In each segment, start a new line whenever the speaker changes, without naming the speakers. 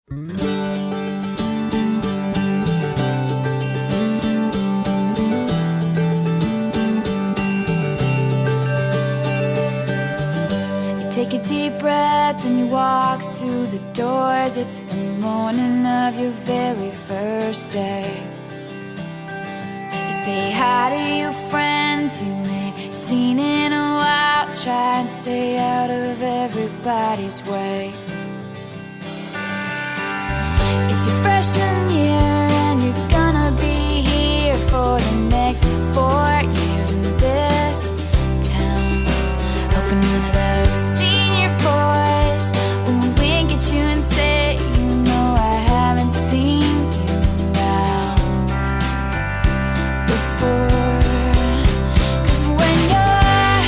Take a deep breath and you walk through the doors. It's the morning of your very first day. You say hi to your friends you ain't seen in a while. Try and stay out of everybody's way. It's your freshman year and you're gonna be here for the next 4 years in this town. Hoping one of those senior boys will wink at you and say, you know I haven't seen you around before. 'Cause when you're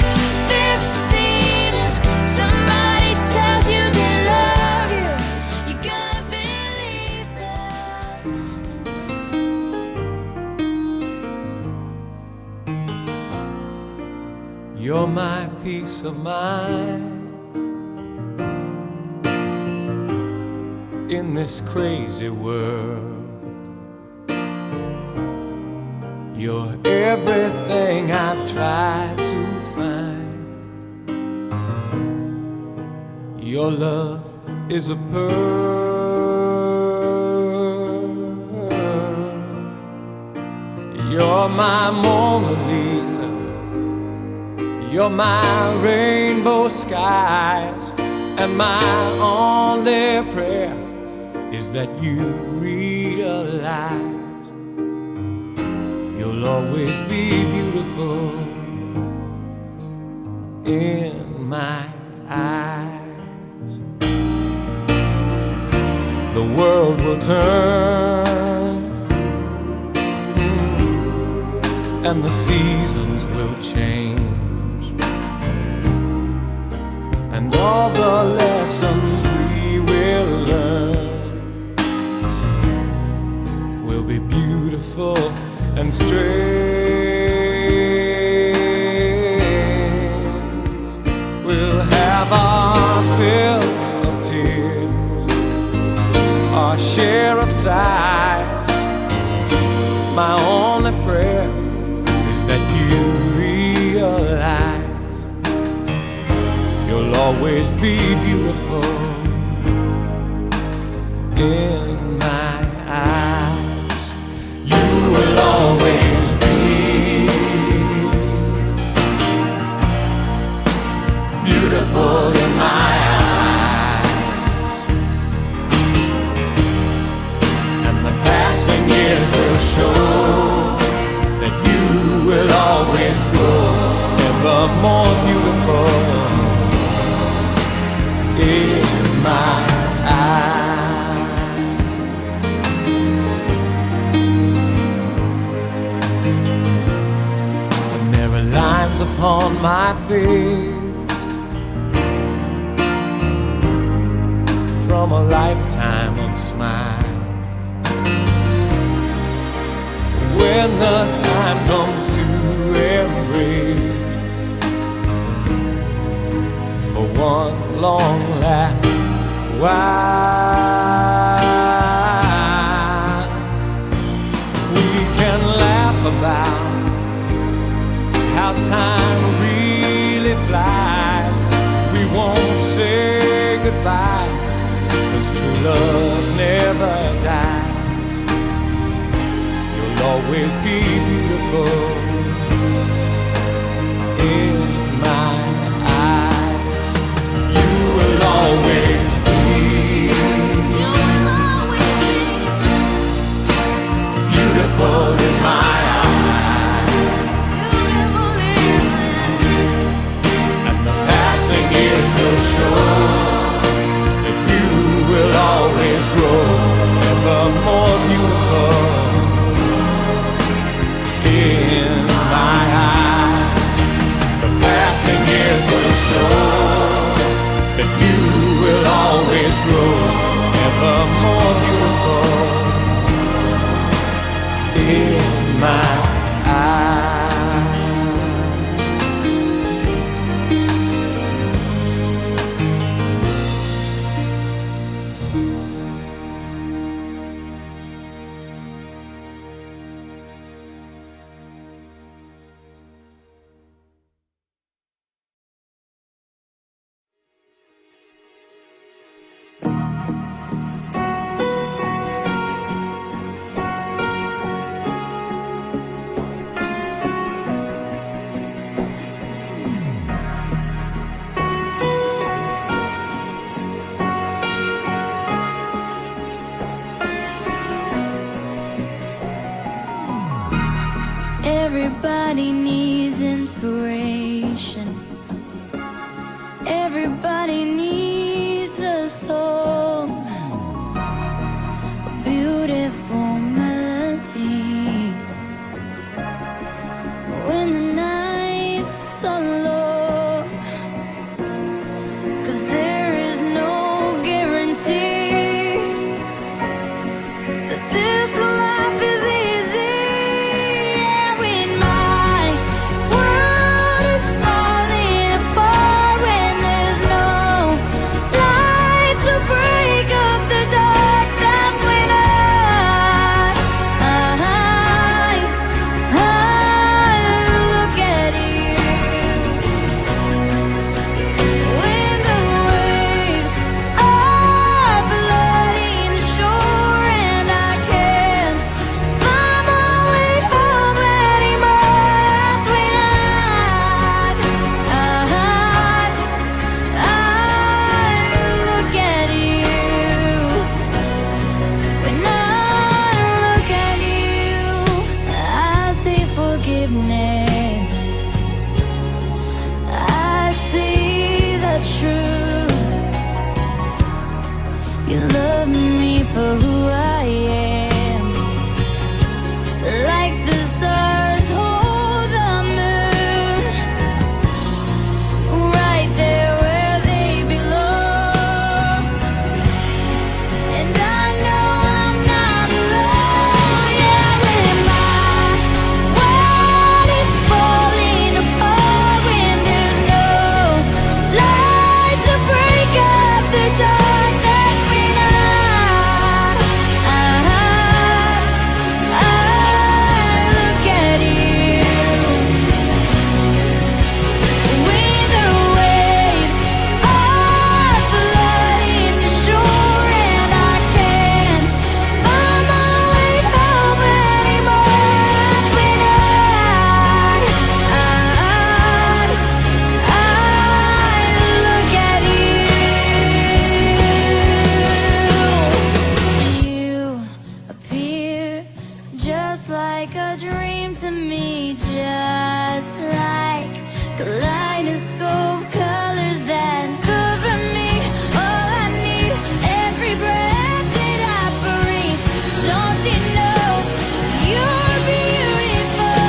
15 and somebody tells you they love you, you're gonna believe them.
You're my peace of mind in this crazy world. You're everything I've tried to find. Your love is a pearl. You're my Mona Lisa. You're my rainbow skies, and my only prayer is that you realize you'll always be beautiful in my eyes. The world will turn and the seasons will change, and all the lessons we will learn will be beautiful and strange. We'll have our fill of tears, our share of sighs. My only prayer is that you realize you'll always be beautiful in my eyes. You will always be beautiful in my eyes. And the passing years will show that you will always grow ever more beautiful in my eyes. And there are lines upon my face from a lifetime of smiles. When the time comes to embrace for one long last while, we can laugh about how time really flies. We won't say goodbye, 'cause true love never dies. You'll always be beautiful in my eyes. You will always be beautiful in my eyes. And the passing years will show that you will always grow ever more beautiful in my eyes. The passing years will show that you will always grow ever more beautiful in my eyes.
Everybody needs inspiration. Everybody needs a song, a beautiful melody. When the nights are long, 'cause there is no guarantee that this life is easy. Yeah, when my world is falling apart, when there's no light to break up the dark, that's when I look at you. When the waves are flooding the shore and I can't find my way home anymore, that's when I look at you. When I look at you, I see forgiveness. I see the truth. You love me for who I am, like the stars hold the moon, right there where they belong. And I know I'm not alone. Yeah, when my world is falling apart, when there's no light to break up the dark, that's when I look at you. When the waves are flooding the shore and I can't find my way home anymore, that's when I look at you. You appear just like a dream to me, just like kaleidoscope colors that cover me. All I need, every breath that I breathe. Don't you know you're beautiful?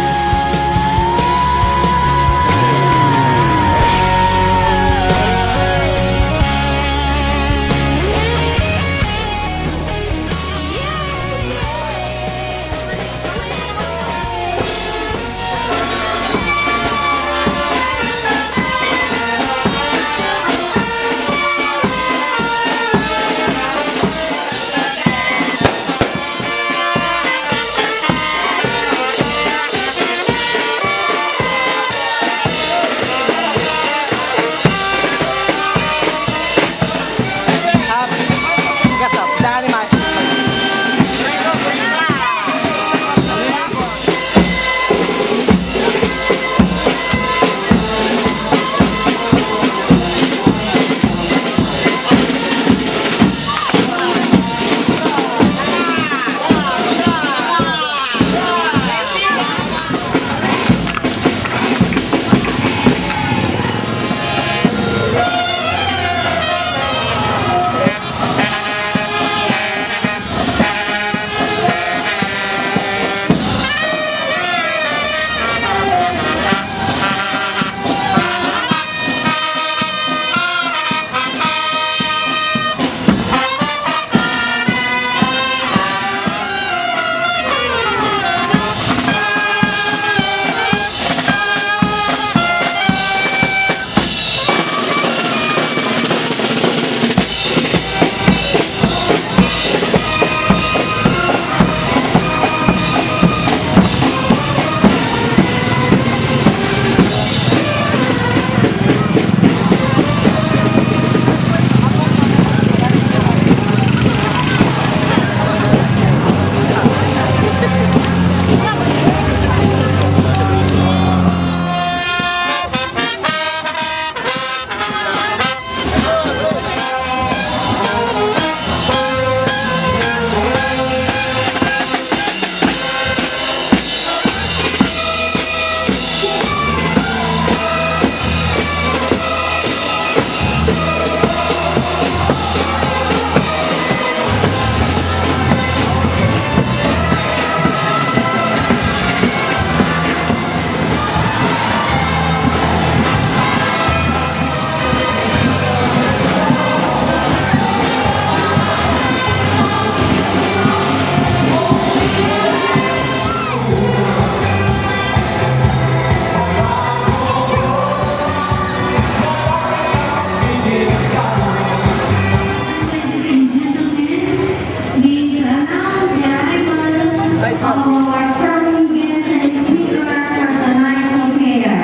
our prominent guest and speaker for tonight's affair,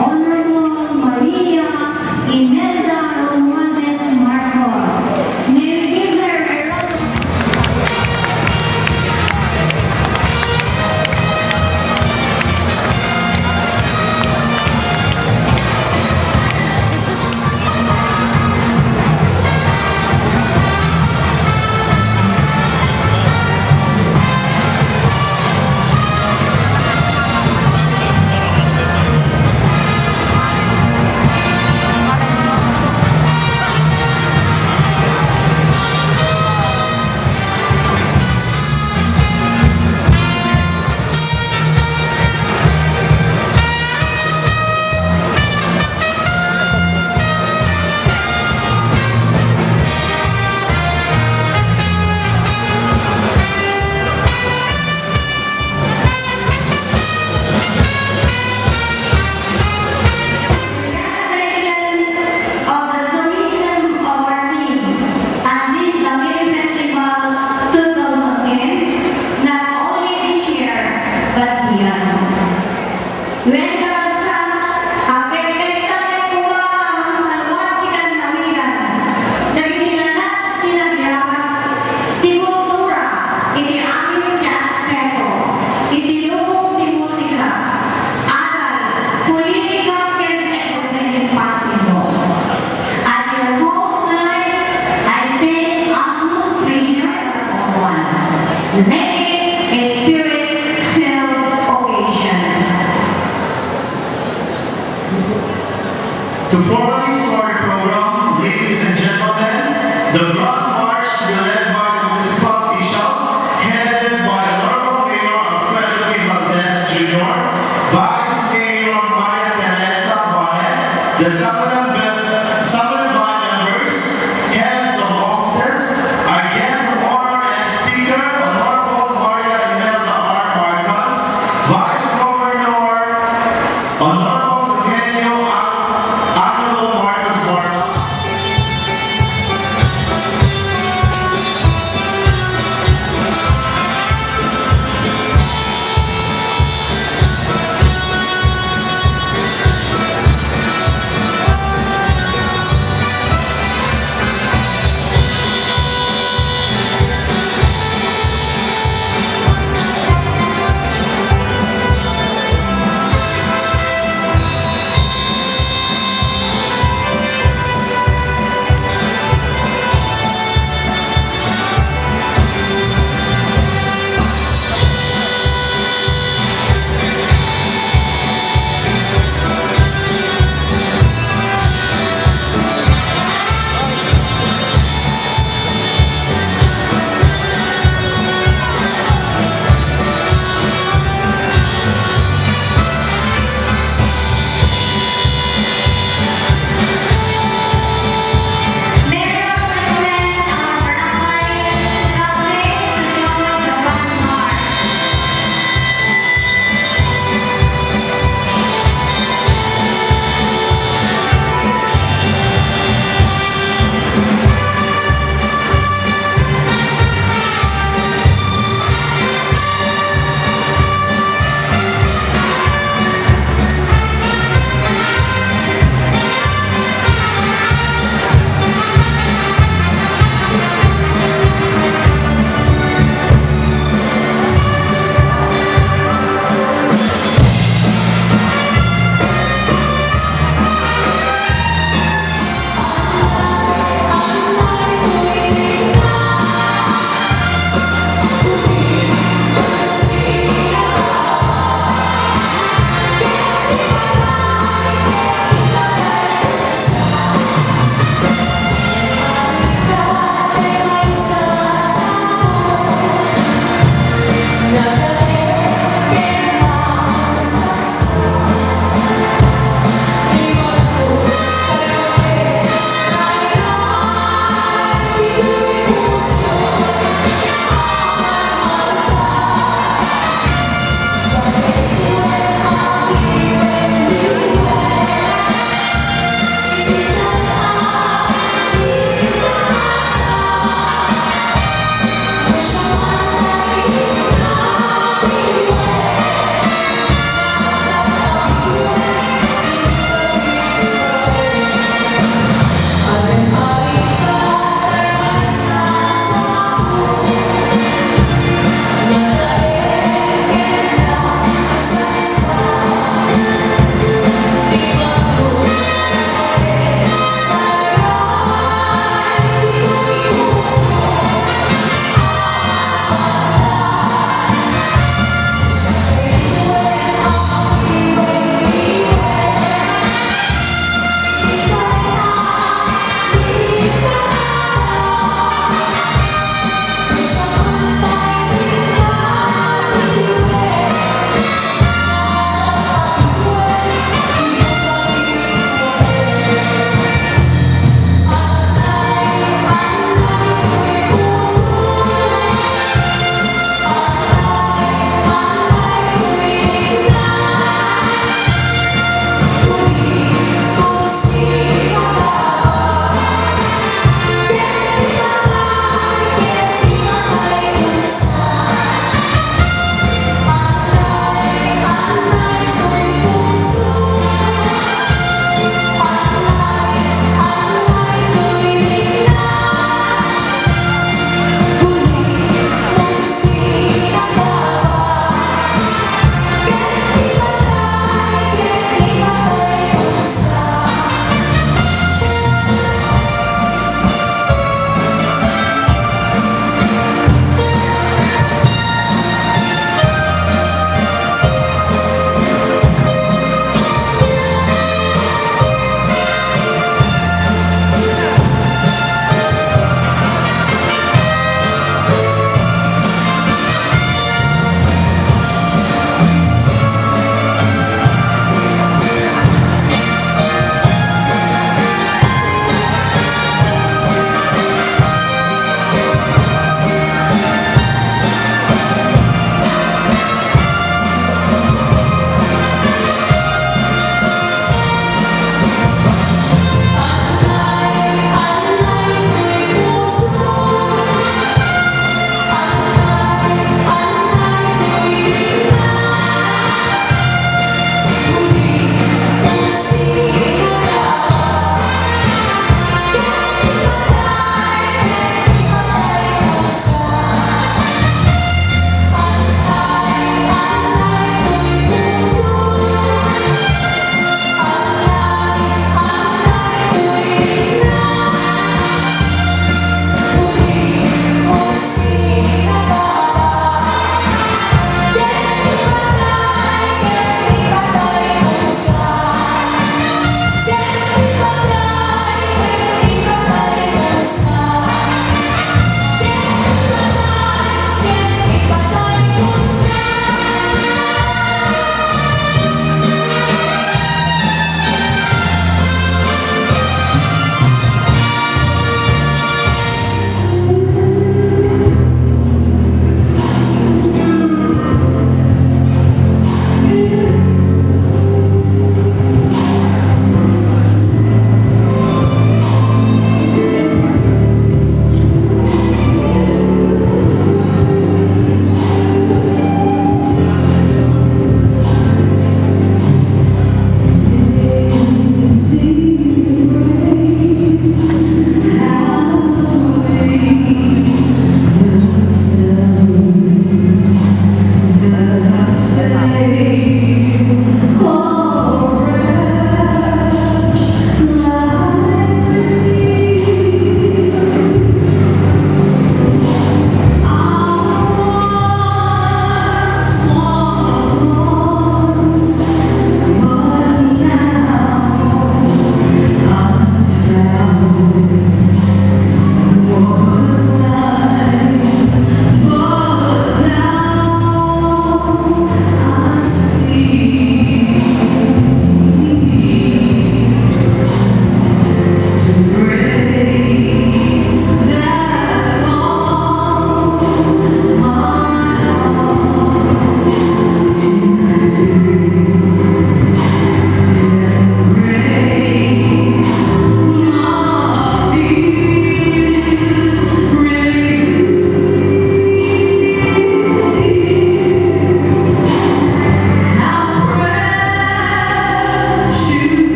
Honorable Maria Imelda Romualdez Marcos. May we give her a round of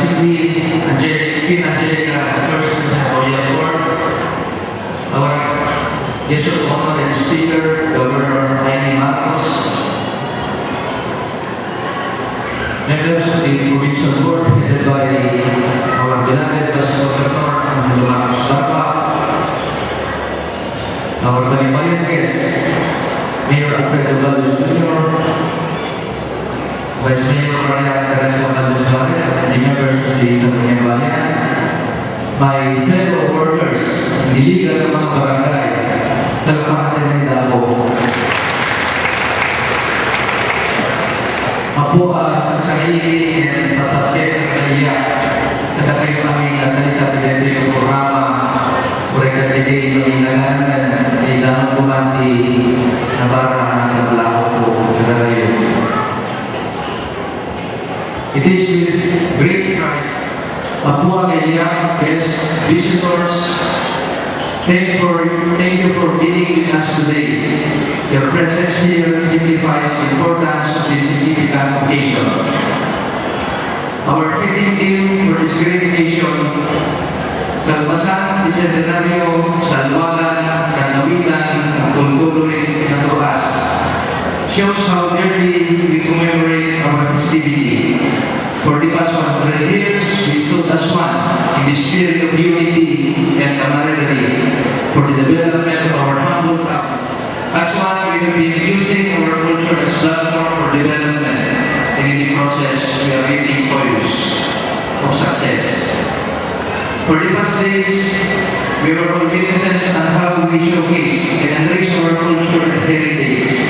University, Angelica First Memorial Award. Our guest of honor and speaker, Governor Jaime Marcos. Members of the provincial board, headed by our beloved Vice Governor Angelo Marcos Barba. Our Balimbayan guests, Mayor Alfredo Valdez Jr., Vice Mayor Maria Teresa Valdez Barret, the members of the Sangguniang Bayan, my fellow workers, the Liga ng mga Barangay, Talapakatan ng Davao. Ako sa sarili at tatapit ng kaya na kayo kami natalita yung programa mereka jadi pengindahan di dalam kumati Navarra dan Lampung Negara. It is with great pride, Papua Gaya guests, visitors, thank you for being with us today. Your presence here signifies the importance of this significant occasion. Our fitting theme for this great occasion, Kalpasan Bicentenario, Salwagan, Kanawitan, at Tultuloy ng Tukas, shows how dearly we commemorate our festivity. For the past 100 years, we stood as one in the spirit of unity and camaraderie for the development of our humble town. As one, we have been using our culture as platform for development, and in the process, we are reaping toils of success. For the past days, we were all witnesses on how we showcase and enrich our culture and heritage,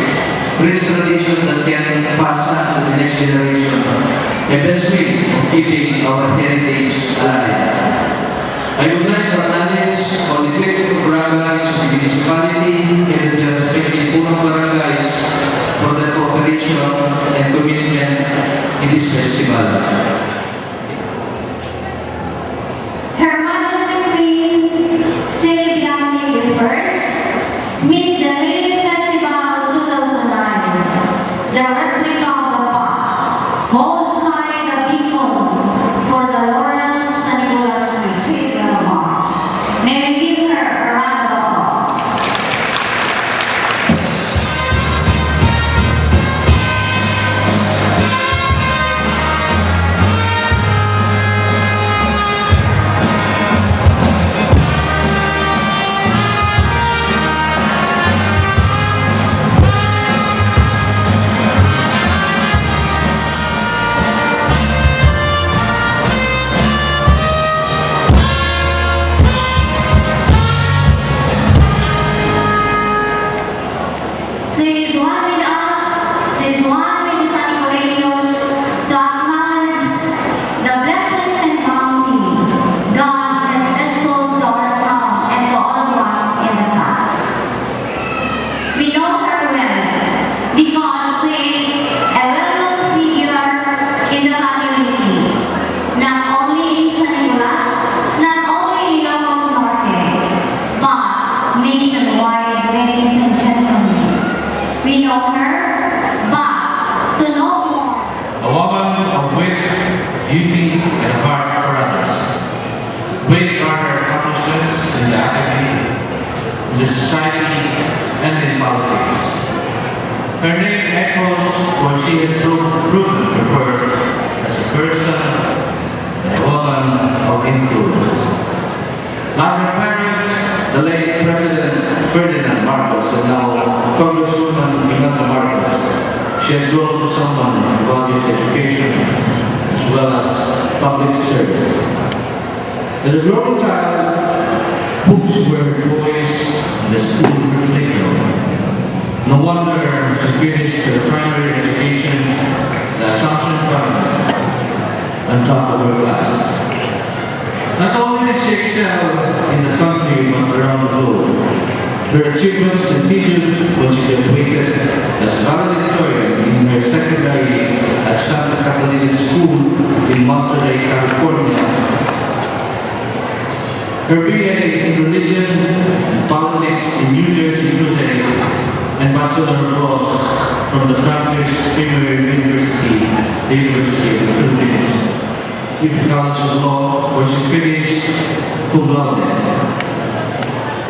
rich tradition that can pass on to the next generation, the best way of keeping our heritage alive. I would like to acknowledge all the 22 barangays of the municipality and the respective punong barangays for their cooperation and commitment in this festival.
Her Majesty Queen Sylviane I, Miss the Lily Festival 2009, the replica of the past, holds high the beacon for the Lawrence San Nicolas Cathedral Mass. May we give her a round of applause. She is one with us, she is one with the San Nicoleños to acknowledge the blessings and bounty God has bestowed to our town and to all of us in the past. We know her well because she is a well-known figure in the community, not only in San Nicolas, not only in Ilocos Norte, but nationwide, ladies and gentlemen. We know her, but to know more.
A woman of wit, beauty, and a heart for others. Great are her accomplishments in the academy, in the society, and in politics. Her name echoes what she has proven her worth as a person and a woman of influence. Like her parents, the late President Ferdinand Marcos and now Congresswoman Imelda Marcos, she had grown to someone who values education as well as public service. As a growing child, books were toys in the school playground. No wonder she finished her primary education at the Assumption Convent on top of her class. Not only did she excel in the country but around the globe, her achievements continued when she graduated as valedictorian in her secondary at Santa Catalina School in Monterey, California. Her BA in Religion and Politics in New Jersey, USA, and Bachelor of Laws from the country's premier university, the University of the Philippines. Griffith College of Law, where she finished cum laude.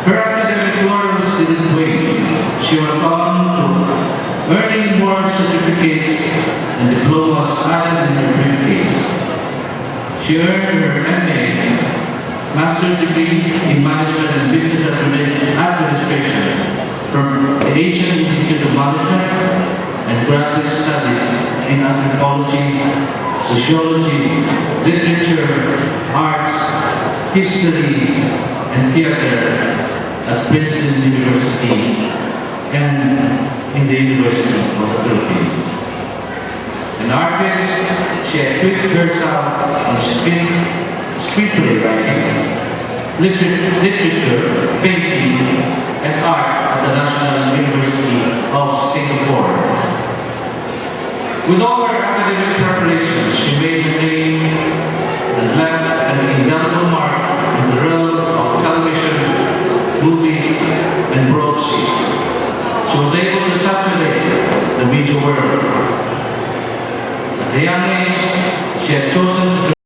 Her academic laurels didn't wane. She went on to earning more certificates and diplomas added in her briefcase. She earned her MA, Master's degree in Management and Business Administration from the Asian Institute of Management and Graduate Studies in Anthropology, Sociology, Literature, Arts, History, and Theater at Princeton University and in the University of the Philippines. An artist, she equipped herself in screenplay writing, literature, painting, and art at the National University of Singapore. With all her academic preparations, she made her name and left an indelible mark in the realm of television, movie, and broadsheet. She was able to saturate the media world. At a young age, she had chosen to